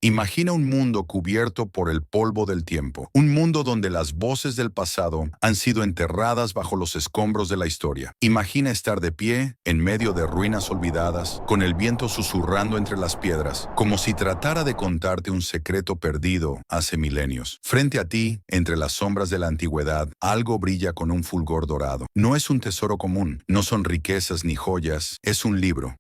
Imagina un mundo cubierto por el polvo del tiempo, un mundo donde las voces del pasado han sido enterradas bajo los escombros de la historia. Imagina estar de pie en medio de ruinas olvidadas, con el viento susurrando entre las piedras, como si tratara de contarte un secreto perdido hace milenios. Frente a ti, entre las sombras de la antigüedad, algo brilla con un fulgor dorado. No es un tesoro común, no son riquezas ni joyas, es un libro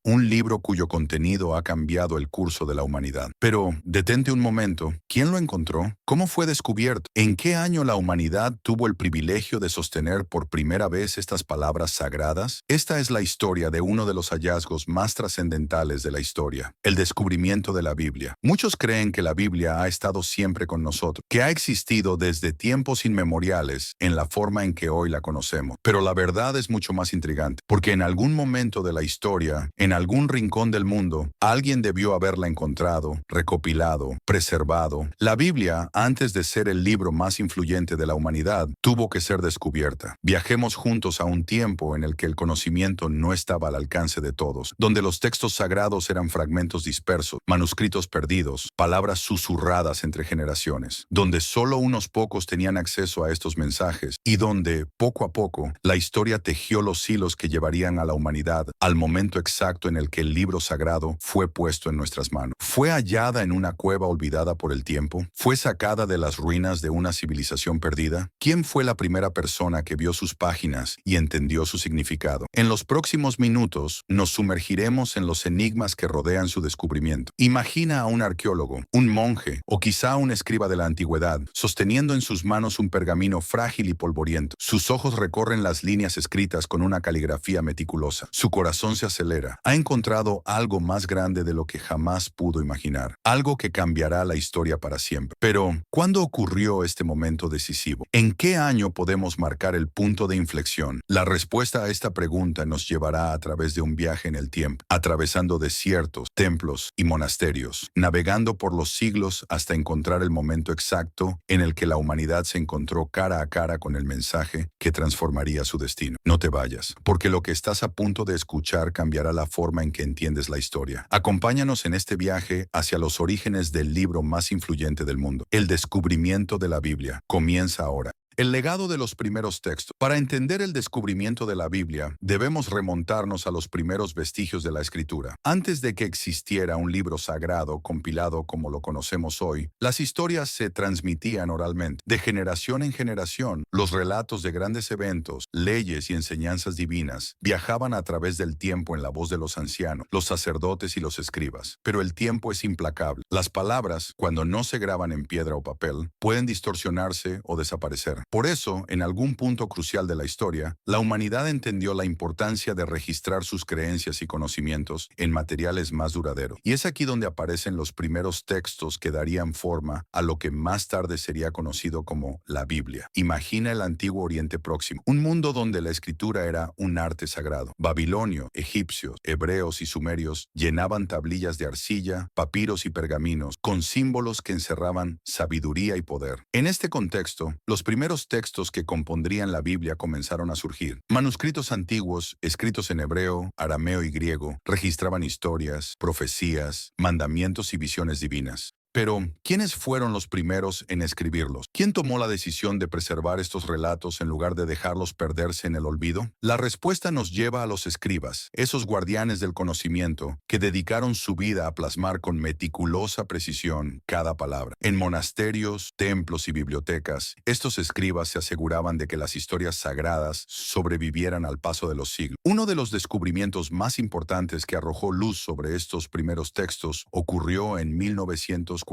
cuyo contenido ha cambiado el curso de la humanidad. Pero detente un momento. ¿Quién lo encontró? ¿Cómo fue descubierto? ¿En qué año la humanidad tuvo el privilegio de sostener por primera vez estas palabras sagradas? Esta es la historia de uno de los hallazgos más trascendentales de la historia, el descubrimiento de la Biblia. Muchos creen que la Biblia ha estado siempre con nosotros, que ha existido desde tiempos inmemoriales en la forma en que hoy la conocemos. Pero la verdad es mucho más intrigante, porque en algún momento de la historia, en algún rincón del mundo, alguien debió haberla encontrado, recopilado, preservado. La Biblia, antes de ser el libro más influyente de la humanidad, tuvo que ser descubierta. Viajemos juntos a un tiempo en el que el conocimiento no estaba al alcance de todos, donde los textos sagrados eran fragmentos dispersos, manuscritos perdidos, palabras susurradas entre generaciones, donde solo unos pocos tenían acceso a estos mensajes y donde, poco a poco, la historia tejió los hilos que llevarían a la humanidad al momento exacto en el que el libro sagrado fue puesto en nuestras manos. Fue hallada en una cueva olvidada por el tiempo? ¿Fue sacada de las ruinas de una civilización perdida? ¿Quién fue la primera persona que vio sus páginas y entendió su significado? En los próximos minutos nos sumergiremos en los enigmas que rodean su descubrimiento. Imagina a un arqueólogo, un monje o quizá un escriba de la antigüedad, sosteniendo en sus manos un pergamino frágil y polvoriento. Sus ojos recorren las líneas escritas con una caligrafía meticulosa. Su corazón se acelera. Ha encontrado algo más grande de lo que jamás pudo imaginar. Algo que cambiará la historia para siempre. Pero, ¿cuándo ocurrió este momento decisivo? ¿En qué año podemos marcar el punto de inflexión? La respuesta a esta pregunta nos llevará a través de un viaje en el tiempo, atravesando desiertos, templos y monasterios, navegando por los siglos hasta encontrar el momento exacto en el que la humanidad se encontró cara a cara con el mensaje que transformaría su destino. No te vayas, porque lo que estás a punto de escuchar cambiará la forma en que entiendes la historia. Acompáñanos en este viaje hacia los orígenes del libro más influyente del mundo. El descubrimiento de la Biblia comienza ahora. El legado de los primeros textos. Para entender el descubrimiento de la Biblia, debemos remontarnos a los primeros vestigios de la Escritura. Antes de que existiera un libro sagrado compilado como lo conocemos hoy, las historias se transmitían oralmente. De generación en generación, los relatos de grandes eventos, leyes y enseñanzas divinas viajaban a través del tiempo en la voz de los ancianos, los sacerdotes y los escribas. Pero el tiempo es implacable. Las palabras, cuando no se graban en piedra o papel, pueden distorsionarse o desaparecer. Por eso, en algún punto crucial de la historia, la humanidad entendió la importancia de registrar sus creencias y conocimientos en materiales más duraderos. Y es aquí donde aparecen los primeros textos que darían forma a lo que más tarde sería conocido como la Biblia. Imagina el antiguo Oriente Próximo, un mundo donde la escritura era un arte sagrado. Babilonio, egipcios, hebreos y sumerios llenaban tablillas de arcilla, papiros y pergaminos con símbolos que encerraban sabiduría y poder. En este contexto, los primeros textos que compondrían la Biblia comenzaron a surgir. Manuscritos antiguos, escritos en hebreo, arameo y griego, registraban historias, profecías, mandamientos y visiones divinas. Pero, ¿quiénes fueron los primeros en escribirlos? ¿Quién tomó la decisión de preservar estos relatos en lugar de dejarlos perderse en el olvido? La respuesta nos lleva a los escribas, esos guardianes del conocimiento que dedicaron su vida a plasmar con meticulosa precisión cada palabra. En monasterios, templos y bibliotecas, estos escribas se aseguraban de que las historias sagradas sobrevivieran al paso de los siglos. Uno de los descubrimientos más importantes que arrojó luz sobre estos primeros textos ocurrió en 1947.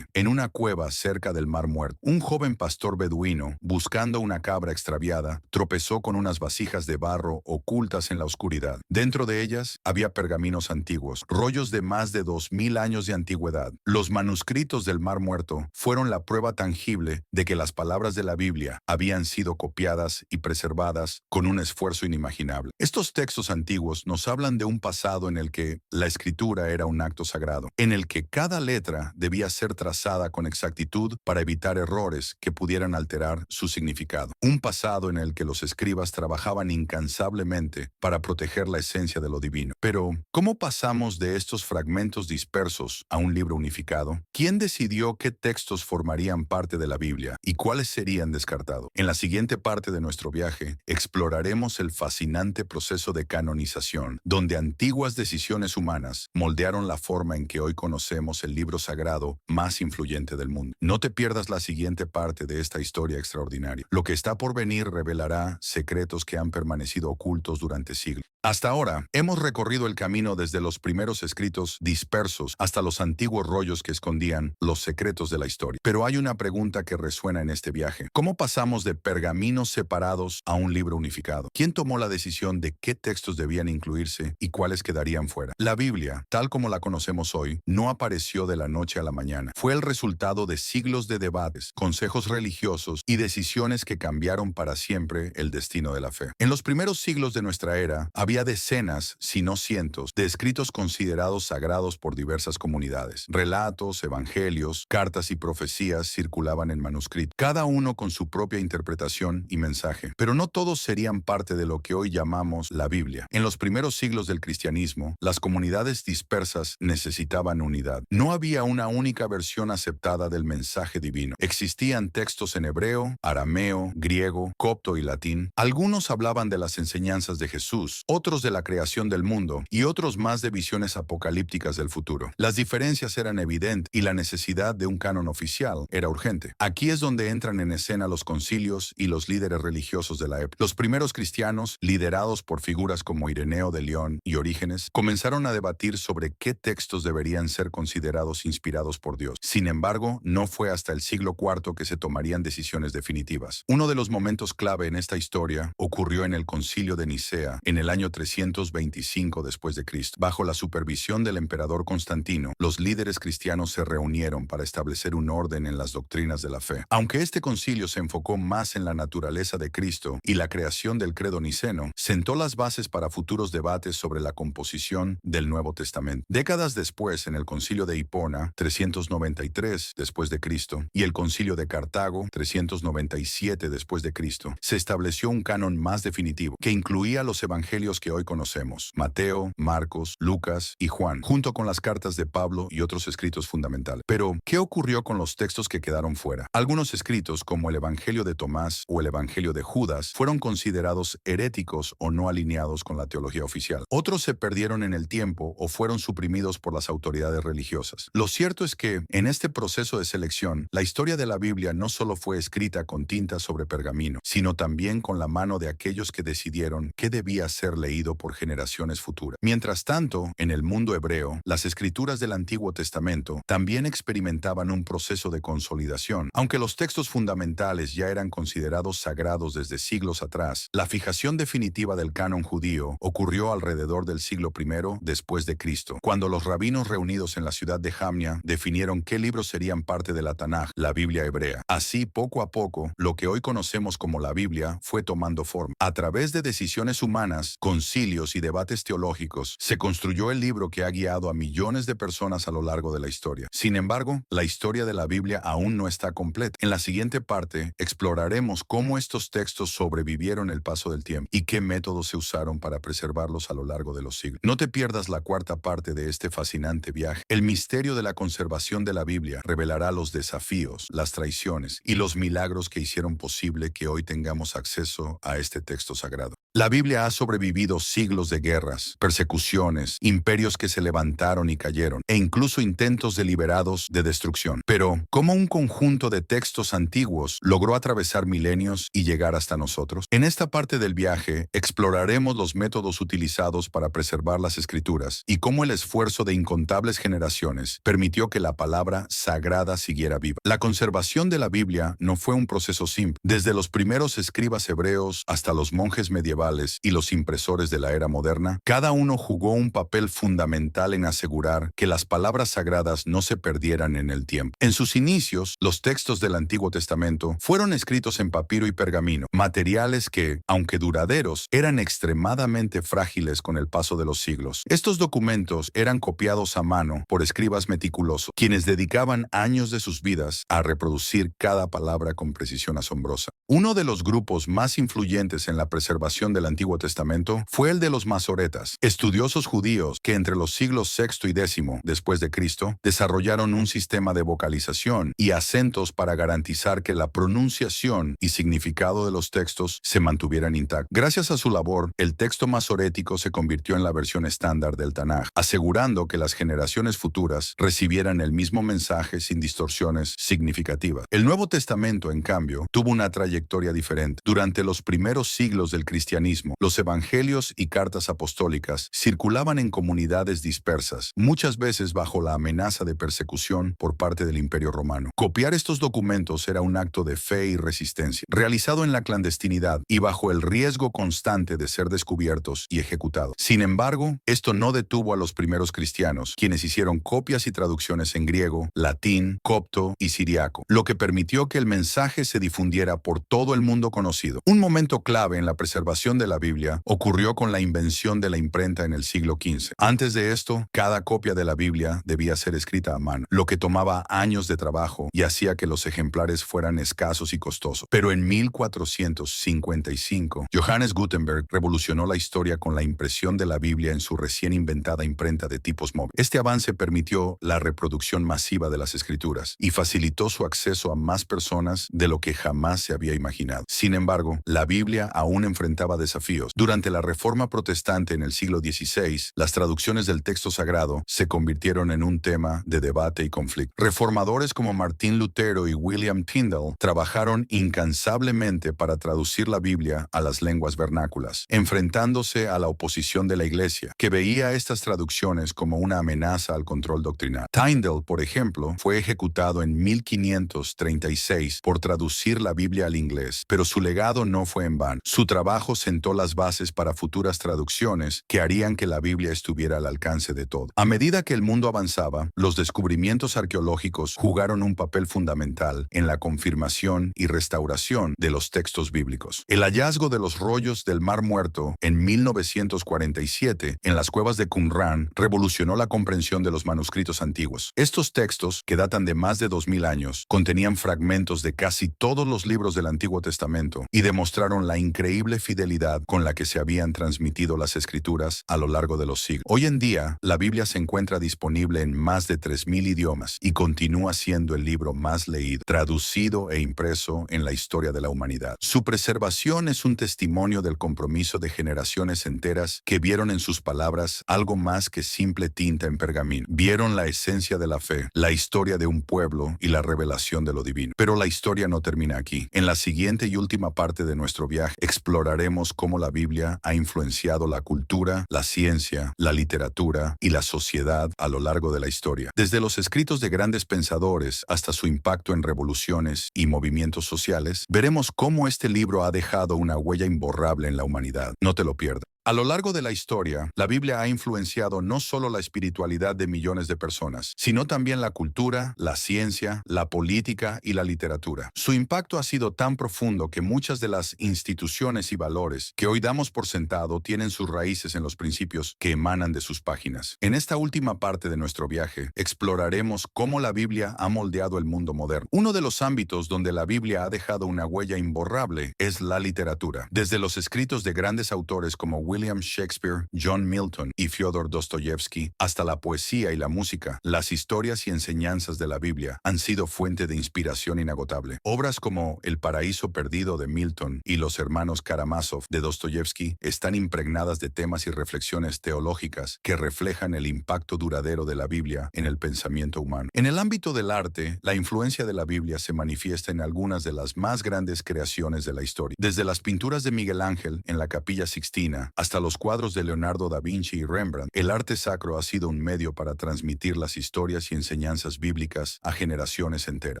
En una cueva cerca del Mar Muerto, un joven pastor beduino, buscando una cabra extraviada, tropezó con unas vasijas de barro ocultas en la oscuridad. Dentro de ellas había pergaminos antiguos, rollos de más de 2000 años de antigüedad. Los manuscritos del Mar Muerto fueron la prueba tangible de que las palabras de la Biblia habían sido copiadas y preservadas con un esfuerzo inimaginable. Estos textos antiguos nos hablan de un pasado en el que la escritura era un acto sagrado, en el que cada letra Biblia debía ser trazada con exactitud para evitar errores que pudieran alterar su significado. Un pasado en el que los escribas trabajaban incansablemente para proteger la esencia de lo divino. Pero, ¿cómo pasamos de estos fragmentos dispersos a un libro unificado? ¿Quién decidió qué textos formarían parte de la Biblia y cuáles serían descartados? En la siguiente parte de nuestro viaje, exploraremos el fascinante proceso de canonización, donde antiguas decisiones humanas moldearon la forma en que hoy conocemos el libro sagrado más influyente del mundo. No te pierdas la siguiente parte de esta historia extraordinaria. Lo que está por venir revelará secretos que han permanecido ocultos durante siglos. Hasta ahora, hemos recorrido el camino desde los primeros escritos dispersos hasta los antiguos rollos que escondían los secretos de la historia. Pero hay una pregunta que resuena en este viaje. ¿Cómo pasamos de pergaminos separados a un libro unificado? ¿Quién tomó la decisión de qué textos debían incluirse y cuáles quedarían fuera? La Biblia, tal como la conocemos hoy, no apareció de la noche a la mañana. Fue el resultado de siglos de debates, consejos religiosos y decisiones que cambiaron para siempre el destino de la fe. En los primeros siglos de nuestra era, había decenas, si no cientos, de escritos considerados sagrados por diversas comunidades. Relatos, evangelios, cartas y profecías circulaban en manuscrito, cada uno con su propia interpretación y mensaje. Pero no todos serían parte de lo que hoy llamamos la Biblia. En los primeros siglos del cristianismo, las comunidades dispersas necesitaban unidad. No había una única versión aceptada del mensaje divino. Existían textos en hebreo, arameo, griego, copto y latín. Algunos hablaban de las enseñanzas de Jesús, otros de la creación del mundo y otros más de visiones apocalípticas del futuro. Las diferencias eran evidentes y la necesidad de un canon oficial era urgente. Aquí es donde entran en escena los concilios y los líderes religiosos de la época. Los primeros cristianos, liderados por figuras como Ireneo de León y Orígenes, comenzaron a debatir sobre qué textos deberían ser considerados inspirados por Dios. Sin embargo, no fue hasta el siglo IV que se tomarían decisiones definitivas. Uno de los momentos clave en esta historia ocurrió en el Concilio de Nicea, en el año 325 después de Cristo. Bajo la supervisión del emperador Constantino, los líderes cristianos se reunieron para establecer un orden en las doctrinas de la fe. Aunque este concilio se enfocó más en la naturaleza de Cristo y la creación del credo niceno, sentó las bases para futuros debates sobre la composición del Nuevo Testamento. Décadas después, en el Concilio de Hipona, 393 después de Cristo, y el Concilio de Cartago, 397 después de Cristo, se estableció un canon más definitivo que incluía los evangelios que hoy conocemos: Mateo, Marcos, Lucas y Juan, junto con las cartas de Pablo y otros escritos fundamentales. Pero, ¿qué ocurrió con los textos que quedaron fuera? Algunos escritos, como el Evangelio de Tomás o el Evangelio de Judas, fueron considerados heréticos o no alineados con la teología oficial. Otros se perdieron en el tiempo o fueron suprimidos por las autoridades religiosas. Lo cierto es que, en este proceso de selección, la historia de la Biblia no solo fue escrita con tinta sobre pergamino, sino también con la mano de aquellos que decidieron qué debía ser leído por generaciones futuras. Mientras tanto, en el mundo hebreo, las escrituras del Antiguo Testamento también experimentaban un proceso de consolidación. Aunque los textos fundamentales ya eran considerados sagrados desde siglos atrás, la fijación definitiva del canon judío ocurrió alrededor del siglo I después de Cristo, cuando los rabinos reunidos en la ciudad de Jamnia definieron qué libros serían parte de la Tanaj, la Biblia hebrea. Así, poco a poco, lo que hoy conocemos como la Biblia fue tomando forma. A través de decisiones humanas, concilios y debates teológicos, se construyó el libro que ha guiado a millones de personas a lo largo de la historia. Sin embargo, la historia de la Biblia aún no está completa. En la siguiente parte, exploraremos cómo estos textos sobrevivieron el paso del tiempo y qué métodos se usaron para preservarlos a lo largo de los siglos. No te pierdas la cuarta parte de este fascinante viaje. El misterio de la conservación de la Biblia revelará los desafíos, las traiciones y los milagros que hicieron posible que hoy tengamos acceso a este texto sagrado. La Biblia ha sobrevivido siglos de guerras, persecuciones, imperios que se levantaron y cayeron, e incluso intentos deliberados de destrucción. Pero, ¿cómo un conjunto de textos antiguos logró atravesar milenios y llegar hasta nosotros? En esta parte del viaje, exploraremos los métodos utilizados para preservar las Escrituras y cómo el esfuerzo de incontables generaciones permitió que la palabra sagrada siguiera viva. La conservación de la Biblia no fue un proceso simple. Desde los primeros escribas hebreos hasta los monjes medievales, medievales y los impresores de la era moderna, cada uno jugó un papel fundamental en asegurar que las palabras sagradas no se perdieran en el tiempo. En sus inicios, los textos del Antiguo Testamento fueron escritos en papiro y pergamino, materiales que, aunque duraderos, eran extremadamente frágiles con el paso de los siglos. Estos documentos eran copiados a mano por escribas meticulosos, quienes dedicaban años de sus vidas a reproducir cada palabra con precisión asombrosa. Uno de los grupos más influyentes en la preservación del Antiguo Testamento fue el de los masoretas, estudiosos judíos que entre los siglos VI y X después de Cristo desarrollaron un sistema de vocalización y acentos para garantizar que la pronunciación y significado de los textos se mantuvieran intactos. Gracias a su labor, el texto masorético se convirtió en la versión estándar del Tanaj, asegurando que las generaciones futuras recibieran el mismo mensaje sin distorsiones significativas. El Nuevo Testamento, en cambio, tuvo una trayectoria diferente. Durante los primeros siglos del cristianismo, los evangelios y cartas apostólicas circulaban en comunidades dispersas, muchas veces bajo la amenaza de persecución por parte del Imperio Romano. Copiar estos documentos era un acto de fe y resistencia, realizado en la clandestinidad y bajo el riesgo constante de ser descubiertos y ejecutados. Sin embargo, esto no detuvo a los primeros cristianos, quienes hicieron copias y traducciones en griego, latín, copto y siriaco, lo que permitió que el mensaje se difundiera por todo el mundo conocido. Un momento clave en la preservación de la Biblia ocurrió con la invención de la imprenta en el siglo XV. Antes de esto, cada copia de la Biblia debía ser escrita a mano, lo que tomaba años de trabajo y hacía que los ejemplares fueran escasos y costosos. Pero en 1455, Johannes Gutenberg revolucionó la historia con la impresión de la Biblia en su recién inventada imprenta de tipos móviles. Este avance permitió la reproducción masiva de las escrituras y facilitó su acceso a más personas de lo que jamás se había imaginado. Sin embargo, la Biblia aún enfrentaba desafíos. Durante la Reforma Protestante en el siglo XVI, las traducciones del texto sagrado se convirtieron en un tema de debate y conflicto. Reformadores como Martín Lutero y William Tyndale trabajaron incansablemente para traducir la Biblia a las lenguas vernáculas, enfrentándose a la oposición de la Iglesia, que veía estas traducciones como una amenaza al control doctrinal. Tyndale, por ejemplo, fue ejecutado en 1536 por traducir la Biblia al inglés, pero su legado no fue en vano. Su trabajo sentó las bases para futuras traducciones que harían que la Biblia estuviera al alcance de todos. A medida que el mundo avanzaba, los descubrimientos arqueológicos jugaron un papel fundamental en la confirmación y restauración de los textos bíblicos. El hallazgo de los rollos del Mar Muerto en 1947 en las cuevas de Qumran revolucionó la comprensión de los manuscritos antiguos. Estos textos, que datan de más de 2000 años, contenían fragmentos de casi todos los libros del Antiguo Testamento y demostraron la increíble fidelidad con la que se habían transmitido las escrituras a lo largo de los siglos. Hoy en día, la Biblia se encuentra disponible en más de 3000 idiomas y continúa siendo el libro más leído, traducido e impreso en la historia de la humanidad. Su preservación es un testimonio del compromiso de generaciones enteras que vieron en sus palabras algo más que simple tinta en pergamino. Vieron la esencia de la fe, la historia de un pueblo y la revelación de lo divino. Pero la historia no termina aquí. En la siguiente y última parte de nuestro viaje, exploraremos cómo la Biblia ha influenciado la cultura, la ciencia, la literatura y la sociedad a lo largo de la historia. Desde los escritos de grandes pensadores hasta su impacto en revoluciones y movimientos sociales, veremos cómo este libro ha dejado una huella imborrable en la humanidad. No te lo pierdas. A lo largo de la historia, la Biblia ha influenciado no solo la espiritualidad de millones de personas, sino también la cultura, la ciencia, la política y la literatura. Su impacto ha sido tan profundo que muchas de las instituciones y valores que hoy damos por sentado tienen sus raíces en los principios que emanan de sus páginas. En esta última parte de nuestro viaje, exploraremos cómo la Biblia ha moldeado el mundo moderno. Uno de los ámbitos donde la Biblia ha dejado una huella imborrable es la literatura. Desde los escritos de grandes autores como William Shakespeare, John Milton y Fyodor Dostoyevsky, hasta la poesía y la música, las historias y enseñanzas de la Biblia han sido fuente de inspiración inagotable. Obras como El paraíso perdido de Milton y Los hermanos Karamazov de Dostoyevsky están impregnadas de temas y reflexiones teológicas que reflejan el impacto duradero de la Biblia en el pensamiento humano. En el ámbito del arte, la influencia de la Biblia se manifiesta en algunas de las más grandes creaciones de la historia, desde las pinturas de Miguel Ángel en la Capilla Sixtina hasta los cuadros de Leonardo da Vinci y Rembrandt, el arte sacro ha sido un medio para transmitir las historias y enseñanzas bíblicas a generaciones enteras.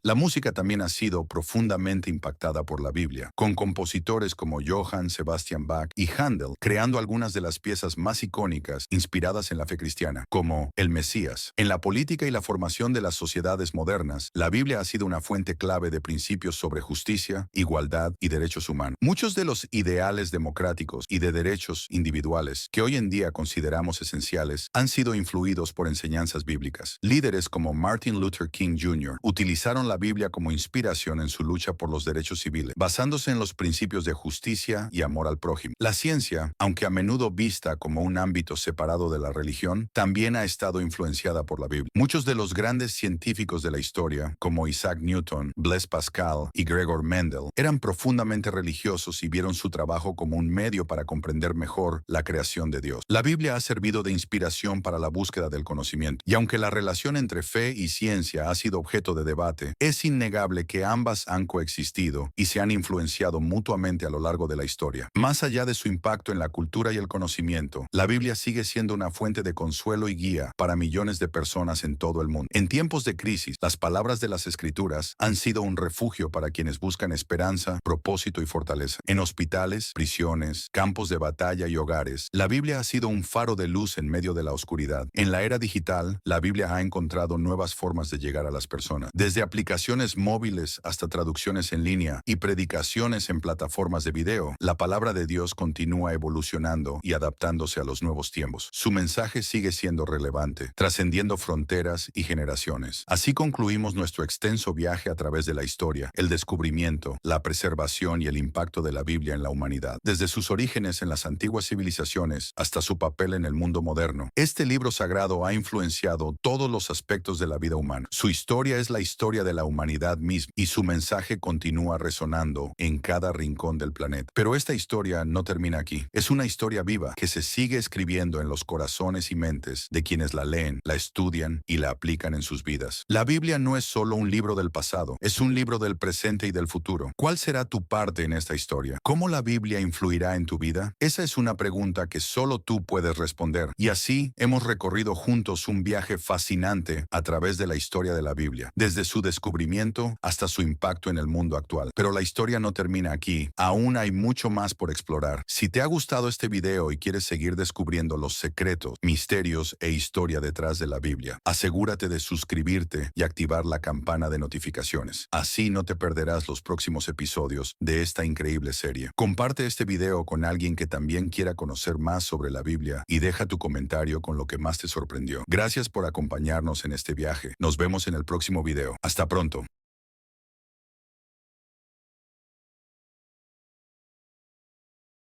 La música también ha sido profundamente impactada por la Biblia, con compositores como Johann Sebastian Bach y Handel, creando algunas de las piezas más icónicas inspiradas en la fe cristiana, como El Mesías. En la política y la formación de las sociedades modernas, la Biblia ha sido una fuente clave de principios sobre justicia, igualdad y derechos humanos. Muchos de los ideales democráticos y de derechos individuales que hoy en día consideramos esenciales han sido influidos por enseñanzas bíblicas. Líderes como Martin Luther King Jr. utilizaron la Biblia como inspiración en su lucha por los derechos civiles, basándose en los principios de justicia y amor al prójimo. La ciencia, aunque a menudo vista como un ámbito separado de la religión, también ha estado influenciada por la Biblia. Muchos de los grandes científicos de la historia, como Isaac Newton, Blaise Pascal y Gregor Mendel, eran profundamente religiosos y vieron su trabajo como un medio para comprender mejor la creación de Dios. La Biblia ha servido de inspiración para la búsqueda del conocimiento, y aunque la relación entre fe y ciencia ha sido objeto de debate, es innegable que ambas han coexistido y se han influenciado mutuamente a lo largo de la historia. Más allá de su impacto en la cultura y el conocimiento, la Biblia sigue siendo una fuente de consuelo y guía para millones de personas en todo el mundo. En tiempos de crisis, las palabras de las Escrituras han sido un refugio para quienes buscan esperanza, propósito y fortaleza. En hospitales, prisiones, campos de batalla y hogares, la Biblia ha sido un faro de luz en medio de la oscuridad. En la era digital, la Biblia ha encontrado nuevas formas de llegar a las personas, desde aplicaciones móviles hasta traducciones en línea y predicaciones en plataformas de video. La palabra de Dios continúa evolucionando y adaptándose a los nuevos tiempos. Su mensaje sigue siendo relevante, trascendiendo fronteras y generaciones. Así concluimos nuestro extenso viaje a través de la historia, el descubrimiento, la preservación y el impacto de la Biblia en la humanidad, desde sus orígenes en las antiguas civilizaciones hasta su papel en el mundo moderno. Este libro sagrado ha influenciado todos los aspectos de la vida humana. Su historia es la historia de la humanidad misma y su mensaje continúa resonando en cada rincón del planeta. Pero esta historia no termina aquí. Es una historia viva que se sigue escribiendo en los corazones y mentes de quienes la leen, la estudian y la aplican en sus vidas. La Biblia no es solo un libro del pasado, es un libro del presente y del futuro. ¿Cuál será tu parte en esta historia? ¿Cómo la Biblia influirá en tu vida? Esa es una pregunta que solo tú puedes responder. Y así hemos recorrido juntos un viaje fascinante a través de la historia de la Biblia, desde su descubrimiento hasta su impacto en el mundo actual. Pero la historia no termina aquí. Aún hay mucho más por explorar. Si te ha gustado este video y quieres seguir descubriendo los secretos, misterios e historia detrás de la Biblia, asegúrate de suscribirte y activar la campana de notificaciones. Así no te perderás los próximos episodios de esta increíble serie. Comparte este video con alguien que también quiera conocer más sobre la Biblia y deja tu comentario con lo que más te sorprendió. Gracias por acompañarnos en este viaje. Nos vemos en el próximo video. Hasta pronto.